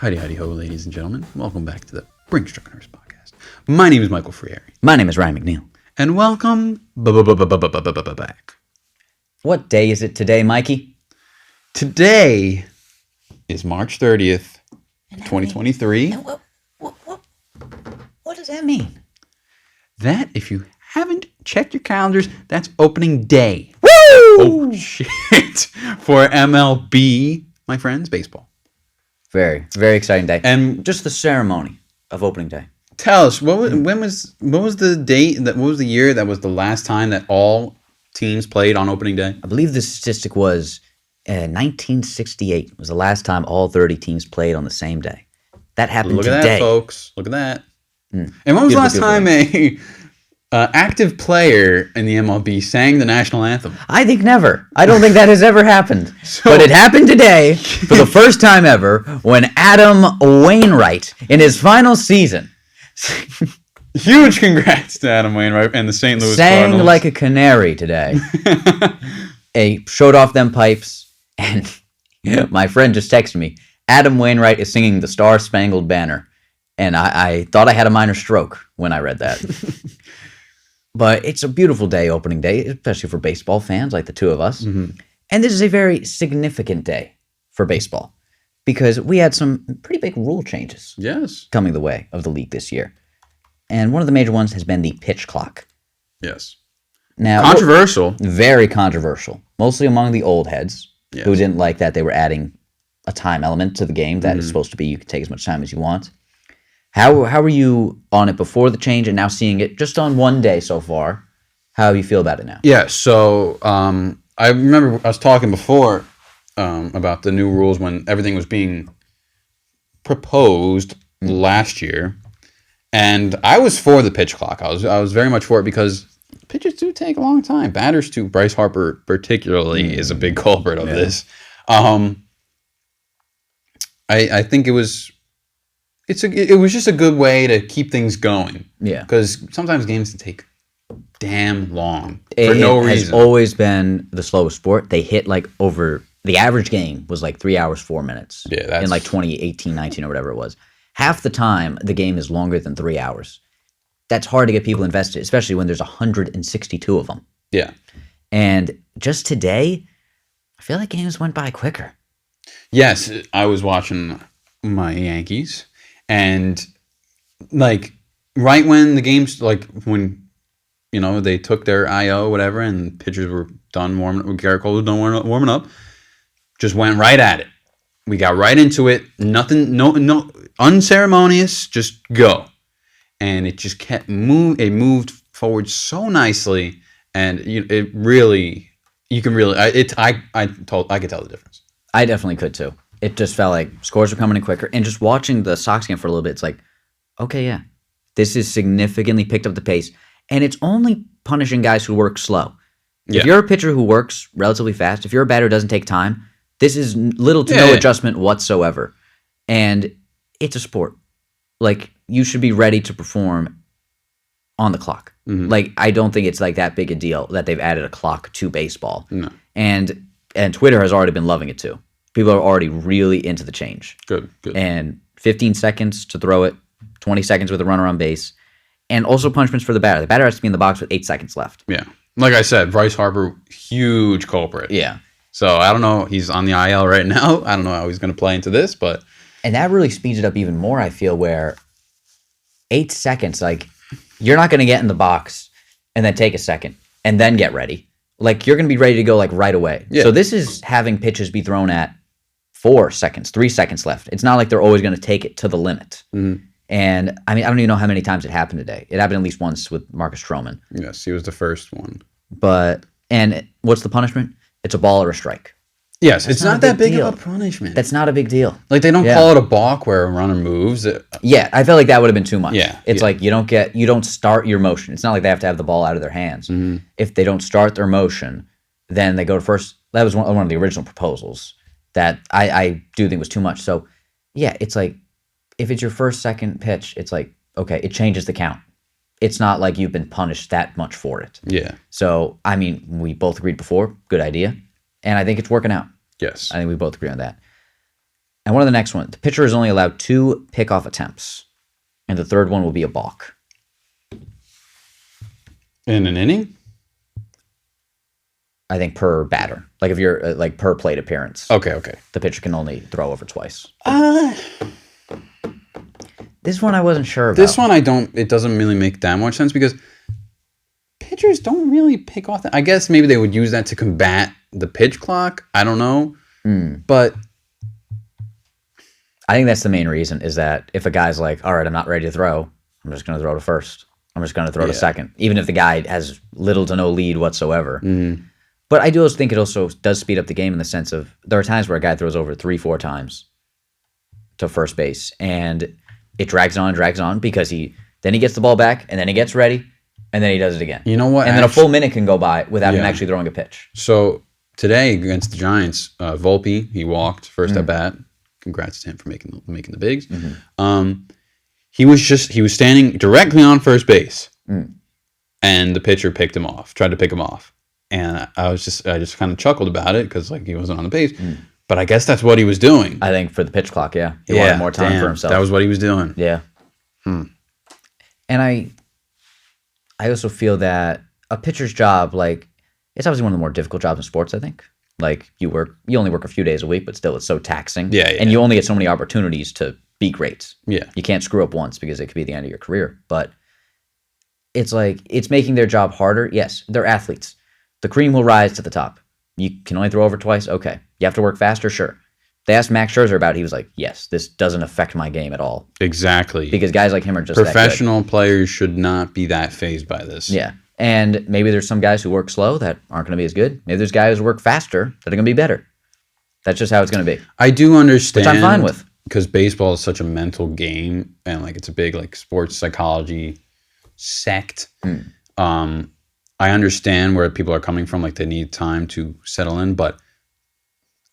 Howdy, howdy, ho, ladies and gentlemen. Welcome back to the Brinx podcast. My name is Michael Frieri. My name is Ryan McNeill. And welcome back. What day is it today, Mikey? Today is March 30th, 2023. What does that mean? That, if you haven't checked your calendars, that's opening day. Woo! Oh, shit. For MLB, my friends, baseball. Very, very exciting day. And just the ceremony of opening day. Tell us, what was the date, what was the year that was the last time that all teams played on opening day? I believe the statistic was 1968 was the last time all 30 teams played on the same day. That happened today. Look at that, folks. Look at that. And when was the last time a active player in the MLB sang the national anthem? I think never. I don't think that has ever happened. But it happened today for the first time ever when Adam Wainwright, in his final season, huge congrats to Adam Wainwright and the St. Louis Cardinals. Sang like a canary today. Showed off them pipes, and my friend just texted me, Adam Wainwright is singing the Star Spangled Banner. And I thought I had a minor stroke when I read that. But it's a beautiful day, opening day, especially for baseball fans like the two of us. Mm-hmm. And this is a very significant day for baseball because we had some pretty big rule changes coming the way of the league this year. And one of the major ones has been the pitch clock. Yes. Now, controversial. Very controversial, mostly among the old heads who didn't like that they were adding a time element to the game that is supposed to be you can take as much time as you want. How were you on it before the change and now seeing it just on one day so far? How do you feel about it now? Yeah, so I remember I was talking before about the new rules when everything was being proposed last year, and I was for the pitch clock. I was very much for it because pitches do take a long time. Batters too. Bryce Harper particularly is a big culprit of this. I think it was just a good way to keep things going. Yeah. Because sometimes games can take damn long for no reason. It has always been the slowest sport. They hit the average game was like 3 hours, 4 minutes. Yeah. That's in like 2018, 19 or whatever it was. Half the time the game is longer than 3 hours. That's hard to get people invested, especially when there's 162 of them. Yeah. And just today, I feel like games went by quicker. Yes. I was watching my Yankees. And like right when the games, like when they took their IO, whatever, and pitchers were done warming up, Garrett Cole was done warming up, just went right at it. We got right into it. Nothing, no unceremonious, just go. And it just kept it moved forward so nicely, and I could tell the difference. I definitely could too. It just felt like scores were coming in quicker. And just watching the Sox game for a little bit, it's like, okay, yeah, this is significantly picked up the pace. And it's only punishing guys who work slow. If you're a pitcher who works relatively fast, if you're a batter who doesn't take time, this is little to no adjustment whatsoever. And it's a sport. Like, you should be ready to perform on the clock. Mm-hmm. Like, I don't think it's like that big a deal that they've added a clock to baseball. No. And Twitter has already been loving it too. People are already really into the change. Good. And 15 seconds to throw it, 20 seconds with a runner on base, and also punishments for the batter. The batter has to be in the box with 8 seconds left. Yeah. Like I said, Bryce Harper, huge culprit. Yeah. So I don't know. He's on the IL right now. I don't know how he's going to play into this, but. And that really speeds it up even more, I feel, where 8 seconds, like, you're not going to get in the box and then take a second and then get ready. Like, you're going to be ready to go, like, right away. Yeah. So this is having pitches be thrown at 4 seconds, 3 seconds left. It's not like they're always going to take it to the limit. Mm-hmm. And, I mean, I don't even know how many times it happened today. It happened at least once with Marcus Stroman. Yes, he was the first one. And what's the punishment? It's a ball or a strike. Yes, it's not that big of a punishment. That's not a big deal. Like, they don't call it a balk where a runner moves. Yeah, I felt like that would have been too much. Yeah. It's like you don't start your motion. It's not like they have to have the ball out of their hands. Mm-hmm. If they don't start their motion, then they go to first. That was one of the original proposals that I do think was too much. So, yeah, it's like, if it's your first, second pitch, it's like, okay, it changes the count. It's not like you've been punished that much for it. Yeah. So, I mean, we both agreed before, good idea. And I think it's working out. Yes. I think we both agree on that. And one of the next one, the pitcher is only allowed 2 pickoff attempts, and the third one will be a balk. In an inning? I think per batter. Like if you're like per plate appearance. Okay. The pitcher can only throw over twice. This one I wasn't sure about. This one it doesn't really make that much sense because pitchers don't really pick off that. I guess maybe they would use that to combat the pitch clock. I don't know. But I think that's the main reason is that if a guy's like, all right, I'm not ready to throw, I'm just going to throw to first. I'm just going to throw to second, even if the guy has little to no lead whatsoever. But I do also think it also does speed up the game in the sense of there are times where a guy throws over 3-4 times to first base, and it drags on because then he gets the ball back, and then he gets ready, and then he does it again. You know what? And then a full minute can go by without him actually throwing a pitch. So today against the Giants, Volpe, he walked first at bat. Congrats to him for making the bigs. He was standing directly on first base, and the pitcher tried to pick him off, and I just kind of chuckled about it because like he wasn't on the base, but I guess that's what he was doing. I think for the pitch clock, he wanted more time for himself. That was what he was doing. Yeah. And I also feel that a pitcher's job, like, it's obviously one of the more difficult jobs in sports, I think. Like, you only work a few days a week, but still it's so taxing. Yeah. And you only get so many opportunities to be great. Yeah. You can't screw up once because it could be the end of your career. But it's like, it's making their job harder. Yes, they're athletes. The cream will rise to the top. You can only throw over twice? Okay. You have to work faster? Sure. They asked Max Scherzer about it. He was like, yes, this doesn't affect my game at all. Exactly. Because guys like him are just professional players should not be that fazed by this. Yeah. And maybe there's some guys who work slow that aren't going to be as good. Maybe there's guys who work faster that are going to be better. That's just how it's going to be. I do understand. Which I'm fine with. Because baseball is such a mental game and like it's a big like sports psychology sect. I understand where people are coming from. Like they need time to settle in, but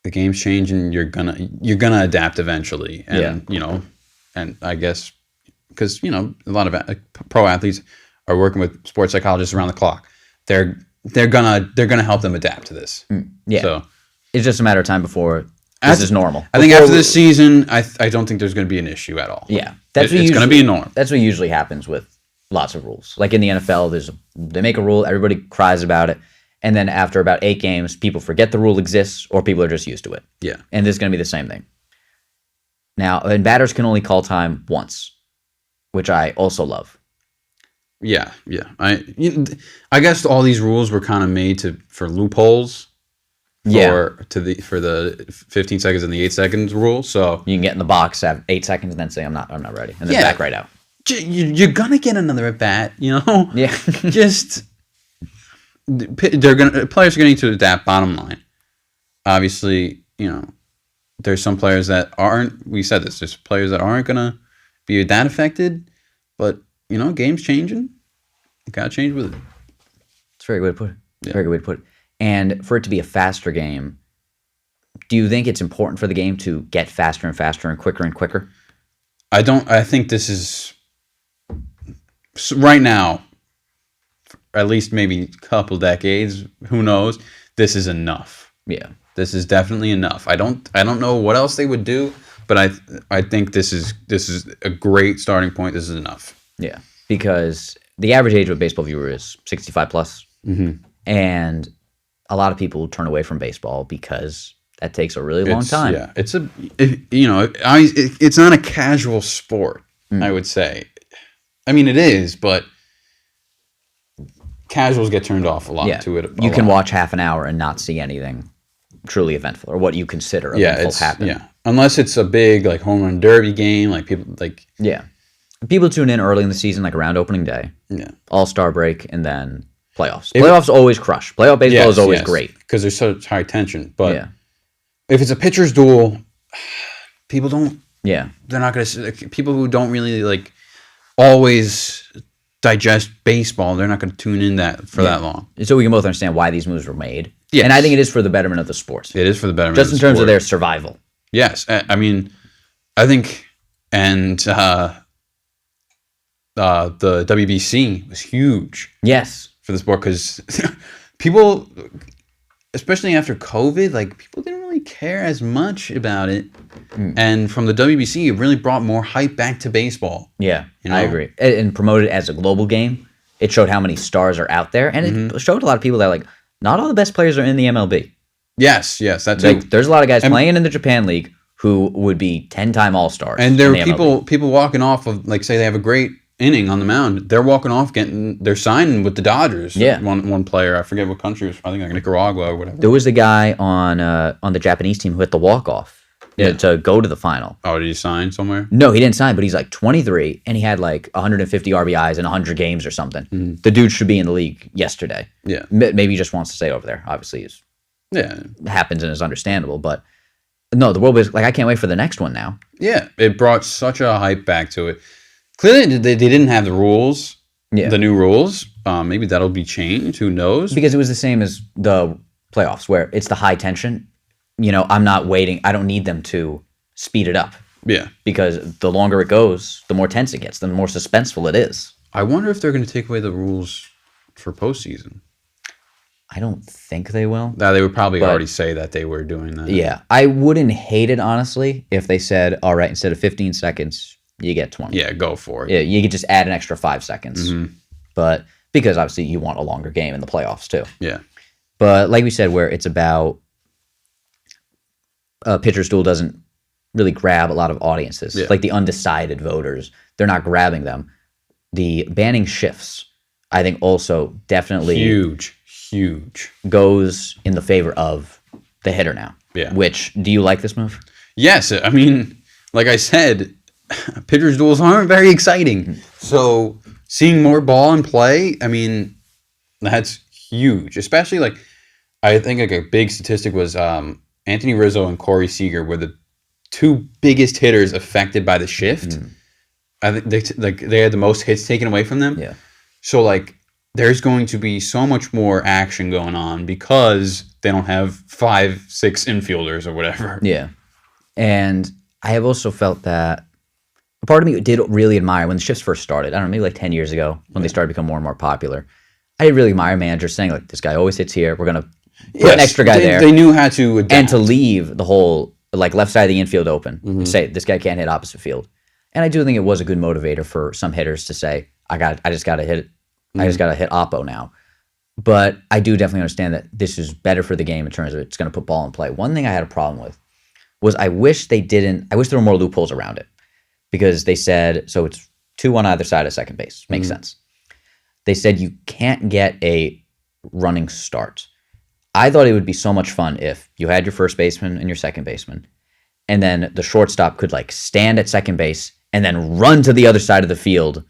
the game's changing. You're gonna adapt eventually. And and I guess because a lot of pro athletes are working with sports psychologists around the clock. They're gonna help them adapt to this. Yeah. So it's just a matter of time before this is normal. I think after this season, I don't think there's going to be an issue at all. Yeah, it's going to be a norm. That's what usually happens with lots of rules. Like in the NFL, they make a rule, everybody cries about it, and then after about 8 games, people forget the rule exists, or people are just used to it. Yeah, and this is going to be the same thing. Now, and batters can only call time once, which I also love. Yeah. I guess all these rules were kind of made for loopholes. For the 15 seconds and the 8 seconds rule, so you can get in the box, have 8 seconds, and then say I'm not ready, and then back right out. You're gonna get another at bat, Yeah, just players are gonna need to adapt. Bottom line, obviously, there's some players that aren't. We said this. There's players that aren't gonna be that affected, but game's changing. You gotta change with it. It's a very good way to put it. Very good way to put it. And for it to be a faster game, do you think it's important for the game to get faster and faster and quicker? I don't. I think this is right now, at least maybe a couple decades. Who knows? This is enough. Yeah, this is definitely enough. I don't know what else they would do, but I think this is a great starting point. This is enough. Yeah, because the average age of a baseball viewer is 65 plus, and a lot of people turn away from baseball because that takes a really long time. Yeah, it's not a casual sport. I would say. I mean, it is, but casuals get turned off a lot to it. You can watch half an hour and not see anything truly eventful or what you consider eventful happen. Yeah, unless it's a big like home run derby game, like people like. Yeah, people tune in early in the season, like around opening day. Yeah, All-Star break, and then. Playoffs always crush. Playoff baseball is always great. Because there's such high tension. But if it's a pitcher's duel, people don't... Yeah. They're not going to... People who don't really, always digest baseball, they're not going to tune in for that long. So we can both understand why these moves were made. Yes. And I think it is for the betterment of the sport. It is for the betterment of the sport. Just in terms of their survival. Yes. I mean, I think... And... the WBC was huge. Yes. For the sport, because people especially after COVID, like people didn't really care as much about it. And from the WBC, it really brought more hype back to baseball. Yeah, You know? I agree. And promoted it as a global game. It showed how many stars are out there, and it showed a lot of people that like not all the best players are in the MLB. Yes, that's it. Like, there's a lot of guys playing in the Japan League who would be 10-time All-Stars. And there in are the MLB. people walking off of, like, say they have a great inning on the mound. They're walking off, they're signing with the Dodgers. Yeah. One player, I forget what country it was. I think like Nicaragua or whatever. There was a guy on the Japanese team who hit the walk-off to go to the final. Oh, did he sign somewhere? No, he didn't sign, but he's like 23, and he had like 150 RBIs in 100 games or something. The dude should be in the league yesterday. Yeah. Maybe he just wants to stay over there. Obviously, it happens and is understandable. But no, the World Baseball, like, I can't wait for the next one now. Yeah, it brought such a hype back to it. Clearly, they didn't have the rules, the new rules. Maybe that'll be changed. Who knows? Because it was the same as the playoffs, where it's the high tension. You know, I'm not waiting. I don't need them to speed it up. Yeah. Because the longer it goes, the more tense it gets, the more suspenseful it is. I wonder if they're going to take away the rules for postseason. I don't think they will. Now, they would probably already say that they were doing that. Yeah. I wouldn't hate it, honestly, if they said, all right, instead of 15 seconds, you get 20. Yeah, go for it. Yeah, you could just add an extra 5 seconds. But because obviously you want a longer game in the playoffs too. Yeah. But like we said, where it's about pitcher's duel doesn't really grab a lot of audiences. Yeah. Like the undecided voters, they're not grabbing them. The banning shifts, I think, also definitely Huge. goes in the favor of the hitter now. Yeah. Which, do you like this move? Yes, I mean, like I said, pitchers' duels aren't very exciting. So seeing more ball in play, I mean, that's huge. Especially, like, I think like a big statistic was Anthony Rizzo and Corey Seager were the two biggest hitters affected by the shift. I think they had the most hits taken away from them. Yeah. So like, there's going to be so much more action going on because they don't have 5, 6 infielders or whatever. Yeah. And I have also felt that a part of me did really admire when the shifts first started. I don't know, maybe like 10 years ago when they started to become more and more popular. I did really admire managers saying, like, this guy always hits here. We're going to put an extra guy there. They knew how to adapt. And to leave the whole, like, left side of the infield open. Say, this guy can't hit opposite field. And I do think it was a good motivator for some hitters to say, I just got to hit it. I just got to hit oppo now. But I do definitely understand that this is better for the game in terms of it's going to put ball in play. One thing I had a problem with was I wish there were more loopholes around it. Because they said, so it's 2 on either side of second base. Makes sense. They said you can't get a running start. I thought it would be so much fun if you had your first baseman and your second baseman, and then the shortstop could like stand at second base and then run to the other side of the field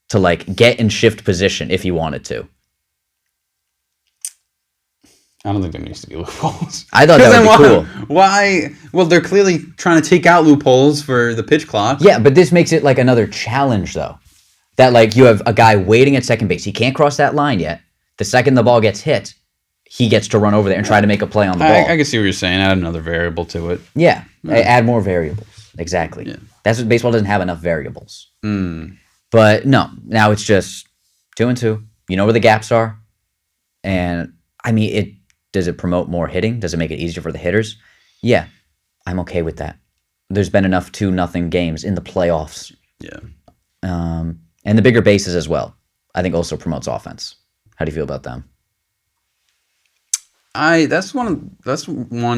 to like get in shift position if you wanted to. I don't think there needs to be loopholes. I thought that would be cool. Why? Well, they're clearly trying to take out loopholes for the pitch clock. Yeah, but this makes it like another challenge, though. That like you have a guy waiting at second base. He can't cross that line yet. The second the ball gets hit, he gets to run over there and try to make a play on the ball. I can see what you're saying. Add another variable to it. Yeah, add more variables. Exactly. Yeah. That's what baseball doesn't have enough variables. But no, now it's just 2 and 2. You know where the gaps are, and I mean, does it promote more hitting? Does it make it easier for the hitters? Yeah, I'm okay with that. There's been enough 2-0 games in the playoffs. Yeah. And the bigger bases as well, I think also promotes offense. How do you feel about them? That's one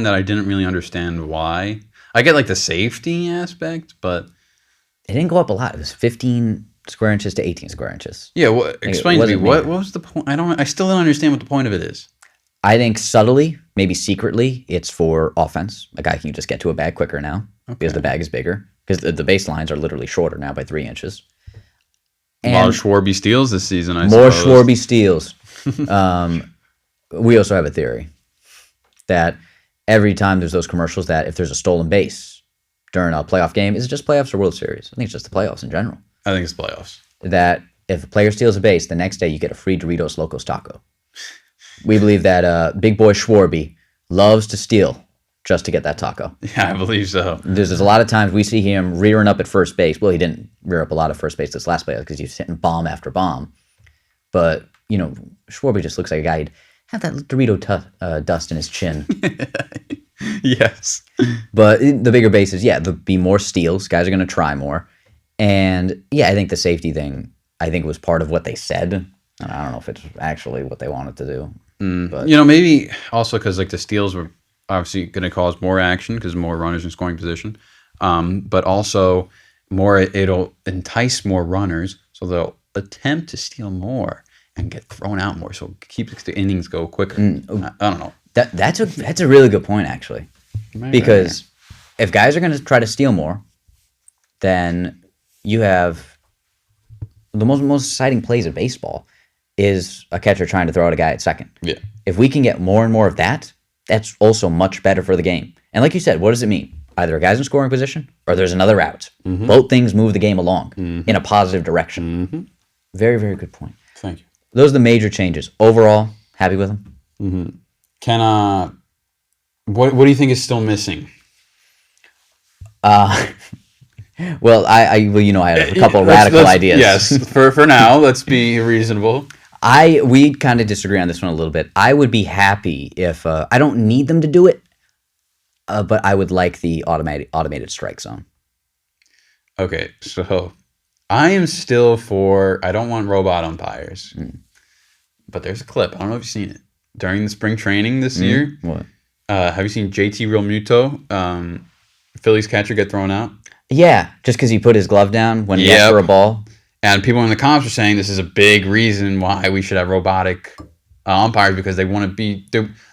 that I didn't really understand why. I get like the safety aspect, but It didn't go up a lot. It was 15 square inches to 18 square inches. yeah, explain to me wasn't what was the point? I still don't understand what the point of it is. I think subtly, maybe secretly, it's for offense. A guy can just get to a bag quicker now because the bag is bigger. Because the baselines are literally shorter now by 3 inches. And more Schwarby steals this season, I more suppose. Schwarby steals. We also have a theory that every time there's those commercials that if there's a stolen base during a playoff game, is it just playoffs or World Series? I think it's just the playoffs in general. I think it's playoffs. That if a player steals a base, the next day you get a free Doritos Locos taco. We believe that big boy Schwarby loves to steal just to get that taco. Yeah, I believe so. There's a lot of times we see him rearing up at first base. Well, he didn't rear up a lot at first base this last play because he was hitting bomb after bomb. But, you know, Schwarby just looks like a guy who'd have that Dorito dust in his chin. Yes. But the bigger base is, there'll be more steals. Guys are going to try more. And, I think the safety thing, I think was part of what they said. And I don't know if it's actually what they wanted to do. But Maybe also because like the steals were obviously going to cause more action because more runners in scoring position. But also it'll entice more runners, so they'll attempt to steal more and get thrown out more. So keep the innings go quicker. I don't know. That's a really good point, actually. Because if guys are going to try to steal more, then you have the most exciting plays of baseball is a catcher trying to throw at a guy at second. Yeah. If we can get more and more of that, that's also much better for the game. And like you said, what does it mean? Either a guy's in scoring position or there's another route. Both things move the game along in a positive direction. Very, very good point. Thank you. Those are the major changes. Overall, happy with them? What do you think is still missing? Well, I had a couple of radical ideas. Yes, for now, let's be reasonable. We kind of disagree on this one a little bit. I would be happy if I don't need them to do it, but I would like the automated strike zone. Okay, so I am still for. I don't want robot umpires, but there's a clip. I don't know if you've seen it during the spring training this year. What? Have you seen JT Realmuto, Phillies catcher, get thrown out? Yeah, just because he put his glove down when he asked for a ball. And people in the comments are saying this is a big reason why we should have robotic umpires because they want to be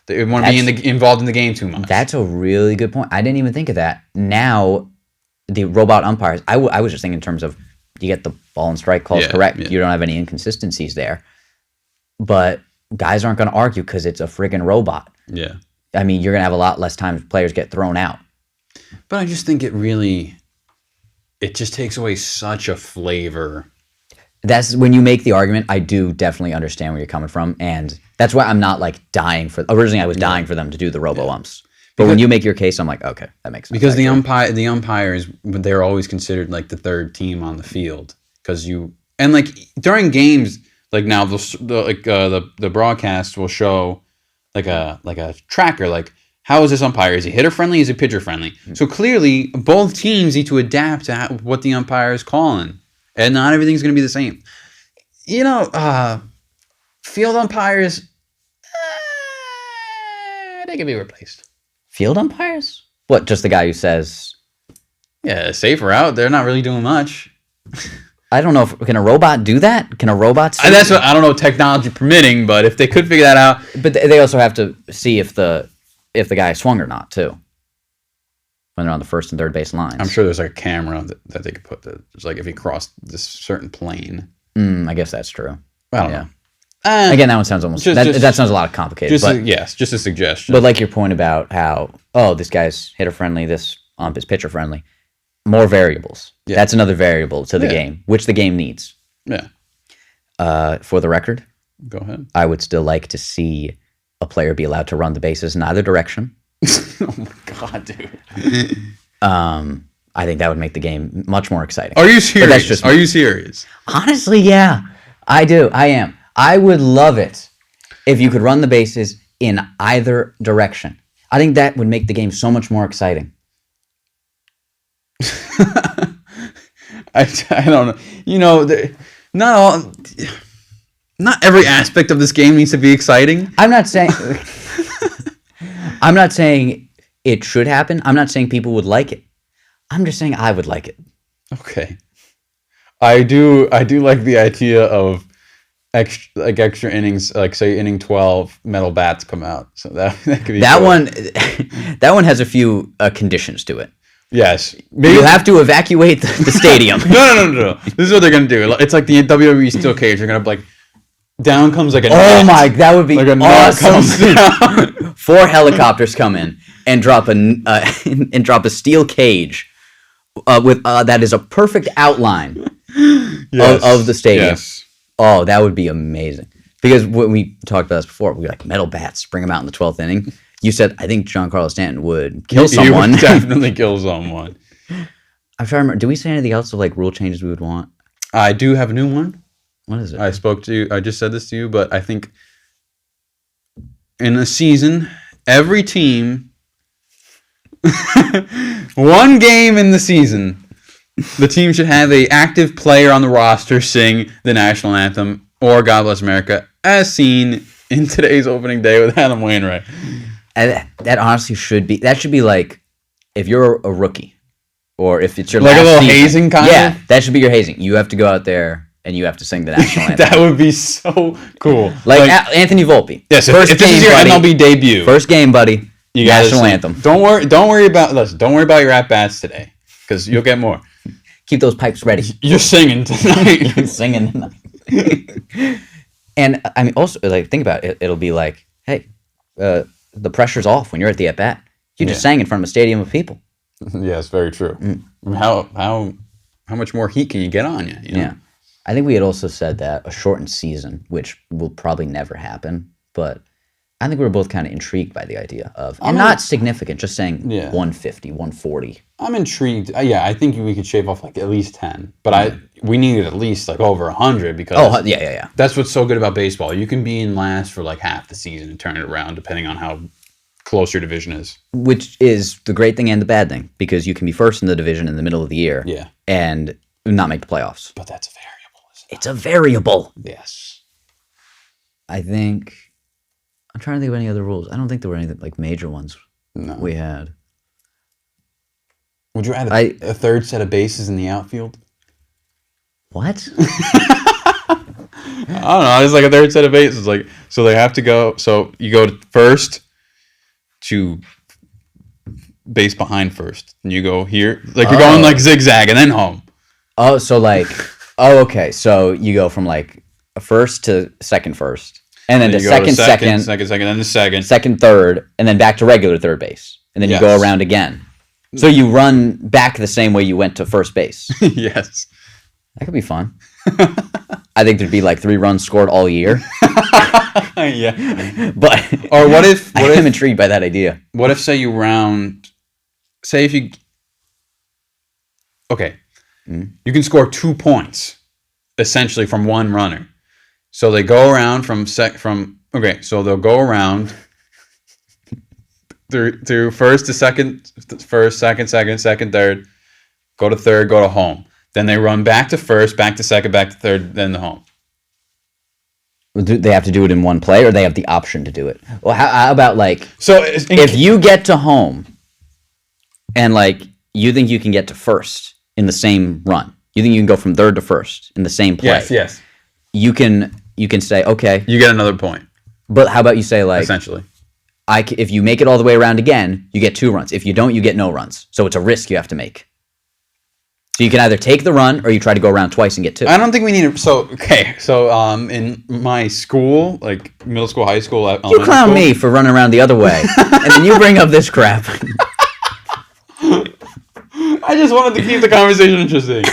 involved in the game too much. That's a really good point. I didn't even think of that. Now, the robot umpires, I was just thinking in terms of you get the ball and strike calls correct. Yeah. You don't have any inconsistencies there. But guys aren't going to argue because it's a friggin' robot. Yeah. I mean, you're going to have a lot less time if players get thrown out. But I just think it just takes away such a flavor. That's when you make the argument, I do definitely understand where you're coming from. And that's why I'm not like dying for, originally I was dying for them to do the robo-umps. But when you make your case, I'm like, okay, that makes sense. Because the umpires, they're always considered like the third team on the field. And like during games, like now the broadcast will show like a tracker, like how is this umpire? Is he hitter friendly? Is he pitcher friendly? So clearly, both teams need to adapt to what the umpire is calling, and not everything's going to be the same. Field umpires, they can be replaced. Field umpires? What? Just the guy who says, "Yeah, safer out." They're not really doing much. I don't know can a robot do that? Can a robot? That's what I don't know, technology permitting, but if they could figure that out, but they also have to see if the guy swung or not too. When they're on the first and third base lines, I'm sure there's like a camera that they could put. It's like if he crossed this certain plane. I guess that's true. I don't know. Again, that one sounds almost that sounds a lot complicated. Just a suggestion. But like your point about how this guy's hitter friendly, this ump is pitcher friendly. More variables. Yeah. That's another variable to the game, which the game needs. Yeah. For the record, go ahead. I would still like to see a player be allowed to run the bases in either direction. Oh my god, dude. I think that would make the game much more exciting. Are you serious? Are you serious? Honestly, yeah. I do. I am. I would love it if you could run the bases in either direction. I think that would make the game so much more exciting. I don't know. Not every aspect of this game needs to be exciting. I'm not saying it should happen. I'm not saying people would like it. I'm just saying I would like it. Okay. I do like the idea of extra innings, like say inning 12, metal bats come out. So that could be that one has a few conditions to it. Yes. You have to evacuate the stadium. No. This is what they're going to do. It's like the WWE steel cage. They're going to down comes like a that would be like a awesome. 4 helicopters come in and drop a steel cage with that is a perfect outline of the stadium. Yes. Oh, that would be amazing. Because when we talked about this before, we were like, metal bats, bring them out in the 12th inning. You said, I think Giancarlo Stanton would kill someone. He would definitely kill someone. I'm trying to remember. Do we say anything else of like rule changes we would want? I do have a new one. What is it? I just said this to you, but I think in a season, every team, one game in the season, the team should have a active player on the roster sing the national anthem or God Bless America, as seen in today's opening day with Adam Wainwright. And that honestly should be like if you're a rookie or if it's your like last a little season, hazing kind of. Yeah, that should be your hazing. You have to go out there and you have to sing the national anthem. That would be so cool. Like Anthony Volpe. Yes, first if this is your buddy, MLB debut, first game, buddy. You national sing. Anthem. Don't worry about your at bats today, because you'll get more. Keep those pipes ready. You're singing tonight. You're singing tonight. And I mean, also like think about it. It'll be like, hey, the pressure's off when you're at the at bat. You just sang in front of a stadium of people. Yeah, it's very true. I mean, how much more heat can you get on you? You know? Yeah. I think we had also said that a shortened season, which will probably never happen, but I think we were both kind of intrigued by the idea of, and not significant, just saying 150, 140. I'm intrigued. Yeah, I think we could shave off like at least 10, but we needed at least like over 100 because yeah. That's what's so good about baseball. You can be in last for like half the season and turn it around depending on how close your division is. Which is the great thing and the bad thing, because you can be first in the division in the middle of the year and not make the playoffs. But that's a variable, isn't it? It's a variable. Yes. I think... I'm trying to think of any other rules. I don't think there were any like major ones we had. Would you add a third set of bases in the outfield? What? I don't know. It's like a third set of bases. Like, so they have to go. So you go to first to base behind first, and you go here. Like you're going like zigzag and then home. Oh, so like, okay. So you go from like a first to second first. And then to second, then the second, third, and then back to regular third base. And then you go around again. So you run back the same way you went to first base. Yes. That could be fun. I think there'd be like 3 runs scored all year. Yeah. But or what if I am intrigued by that idea. What if say if you okay. You can score 2 points essentially from one runner. So they go around so they'll go around through first to second, second, third, go to third, go to home. Then they run back to first, back to second, back to third, then to home. Do they have to do it in one play, or they have the option to do it? Well, how about like, so if you get to home and like you think you can get to first in the same run, you think you can go from third to first in the same play? Yes. You can say, okay, you get another point. But how about you say like, essentially, if you make it all the way around again, you get 2 runs. If you don't, you get no runs. So it's a risk you have to make. So you can either take the run or you try to go around twice and get 2. I don't think we need to. So in my school, like middle school, high school, you clown me for running around the other way, and then you bring up this crap. I just wanted to keep the conversation interesting.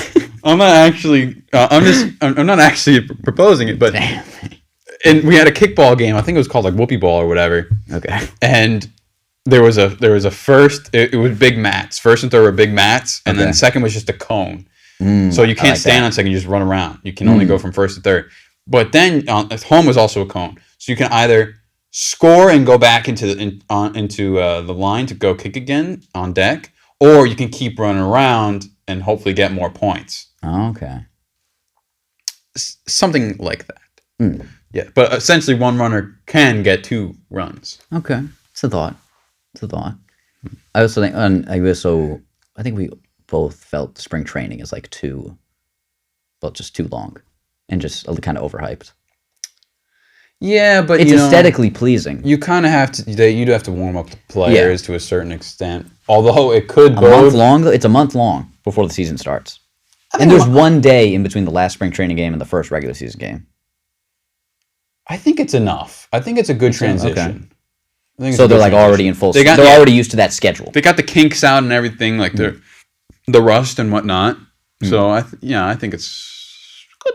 I'm not actually. I'm not actually proposing it, but and we had a kickball game. I think it was called like whoopee ball or whatever. Okay. And there was a first. It was big mats. First and third were big mats, and then second was just a cone. So you can't stand on second. You just run around. You can only go from first to third. But then home was also a cone. So you can either score and go back into the line to go kick again on deck, or you can keep running around and hopefully get more points. Oh, okay. Something like that. Yeah, but essentially one runner can get 2 runs. Okay, it's a thought. I also think, I think we both felt spring training is like just too long, and just kind of overhyped. Yeah, but it's aesthetically pleasing. You kind of have to. You'd have to warm up the players to a certain extent. Although it could bode It's a month long before the season starts, and there's 1 day in between the last spring training game and the first regular season game. I think it's enough. I think it's a good transition. Okay. So they're like already in full. They're already used to that schedule. They got the kinks out and everything, like the rust and whatnot. So I think it's good.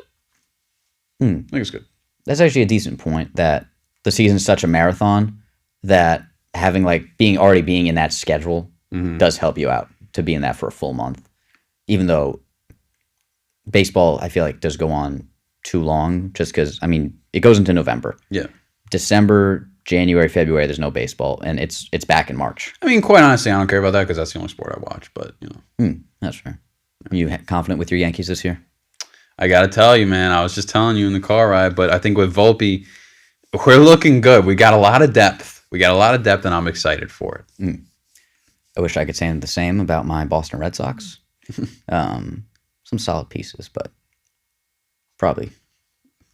I think it's good. That's actually a decent point, that the season's such a marathon that having like being in that schedule does help you out to be in that for a full month. Even though baseball, I feel like, does go on too long, just because, I mean, it goes into November. Yeah. December, January, February, there's no baseball, and it's back in March. I mean, quite honestly, I don't care about that because that's the only sport I watch. But That's fair. Are you confident with your Yankees this year? I got to tell you, man, I was just telling you in the car ride, but I think with Volpe, we're looking good. We got a lot of depth. And I'm excited for it. I wish I could say the same about my Boston Red Sox. Some solid pieces, but probably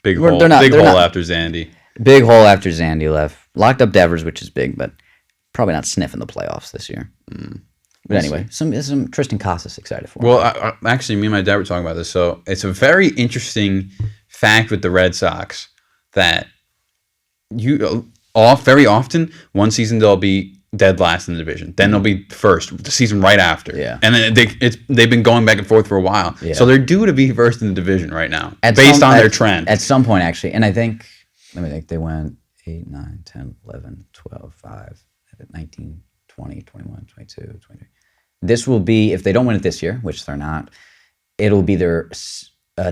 big hole after Zandy. Big hole after Zandy left. Locked up Devers, which is big, but probably not sniffing the playoffs this year. But anyway, some Tristan Casas excited for. Well, actually, me and my dad were talking about this. So it's a very interesting fact with the Red Sox that very often one season they'll be dead last in the division, then they'll be first the season right after. Yeah, and then they've been going back and forth for a while. Yeah. So they're due to be first in the division right now, based on their trend. At some point, actually, and I think they went 8, 9, 10, 11, 12, 5, 19, 20, 21, 22, 23. This will be, if they don't win it this year, which they're not, it'll be their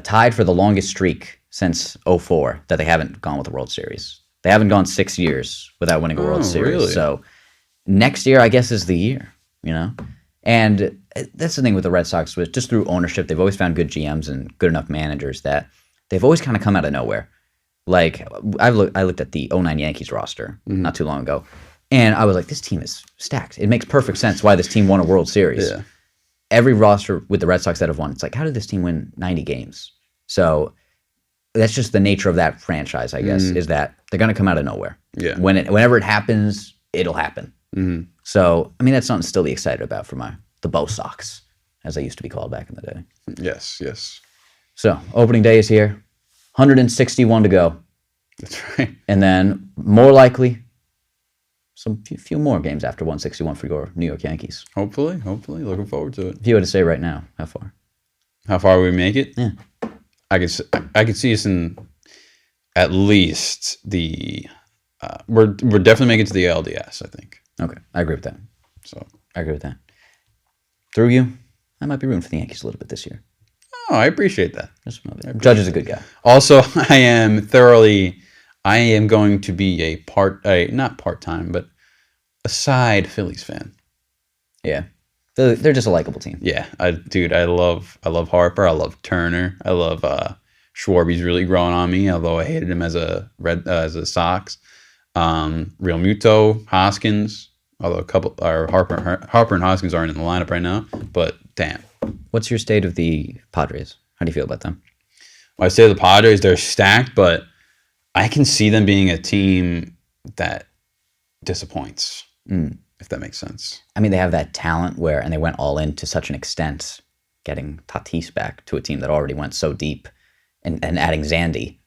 tied for the longest streak since 2004 that they haven't gone with the World Series. They haven't gone 6 years without winning a World Series. Really? So next year, I guess, is the year, And that's the thing with the Red Sox, was just through ownership, they've always found good GMs and good enough managers that they've always kind of come out of nowhere. Like, I looked at the 2009 Yankees roster not too long ago, and I was like, this team is stacked. It makes perfect sense why this team won a World Series. Yeah. Every roster with the Red Sox that have won, it's like, how did this team win 90 games? So that's just the nature of that franchise, I guess, is that they're going to come out of nowhere. Yeah. Whenever it happens, it'll happen. Mm-hmm. So, I mean, that's something to still be excited about for the Bo Sox, as they used to be called back in the day. Yes. So, opening day is here. 161 to go. That's right. And then, more likely, some few more games after 161 for your New York Yankees. Hopefully. Looking forward to it. If you were to say right now, how far? How far will we make it? Yeah. I could see us in at least the we're definitely making it to the LDS, I think. Okay. I agree with that. So I agree with that. Through you, I might be rooting for the Yankees a little bit this year. Oh, I appreciate that. Judge is a good guy. Also, I am going to be not part-time, but a side Phillies fan. Yeah. They're just a likable team. Yeah. I love Harper. I love Turner. I love Schwarby's really growing on me, although I hated him as a Sox. Real Muto, Hoskins, although Harper and Hoskins aren't in the lineup right now, but damn. What's your state of the Padres? How do you feel about them? Well, I say the Padres, they're stacked, but I can see them being a team that disappoints, if that makes sense. I mean, they have that talent and they went all in to such an extent, getting Tatis back to a team that already went so deep, and adding Zandy.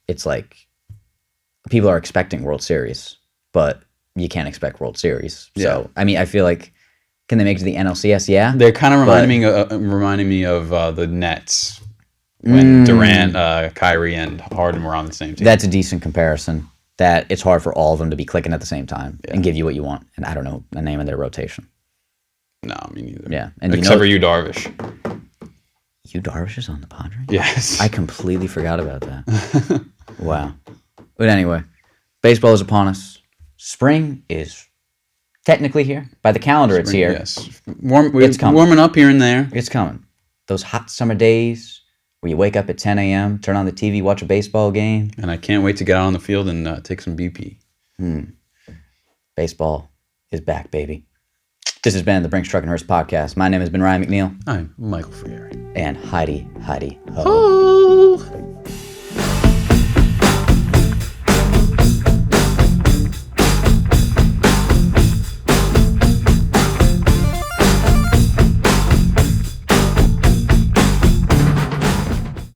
It's like people are expecting World Series, but you can't expect World Series. Yeah. So, I mean, I feel like, can they make it to the NLCS? Yeah. They're kind of reminding me of the Nets when Durant, Kyrie, and Harden were on the same team. That's a decent comparison. That it's hard for all of them to be clicking at the same time and give you what you want. And I don't know the name of their rotation. No, me neither. Yeah. And except for Yu Darvish. Yu Darvish is on the Padres? Yes. I completely forgot about that. Wow. But anyway, baseball is upon us. Spring is technically here. By the calendar, it's here. Yes. It's coming. Warming up here and there. It's coming. Those hot summer days where you wake up at 10 a.m., turn on the TV, watch a baseball game. And I can't wait to get out on the field and take some BP. Baseball is back, baby. This has been the Brinx Truck and Hearse podcast. My name has been Ryan McNeill. I'm Michael Frieri. And Heidi ho.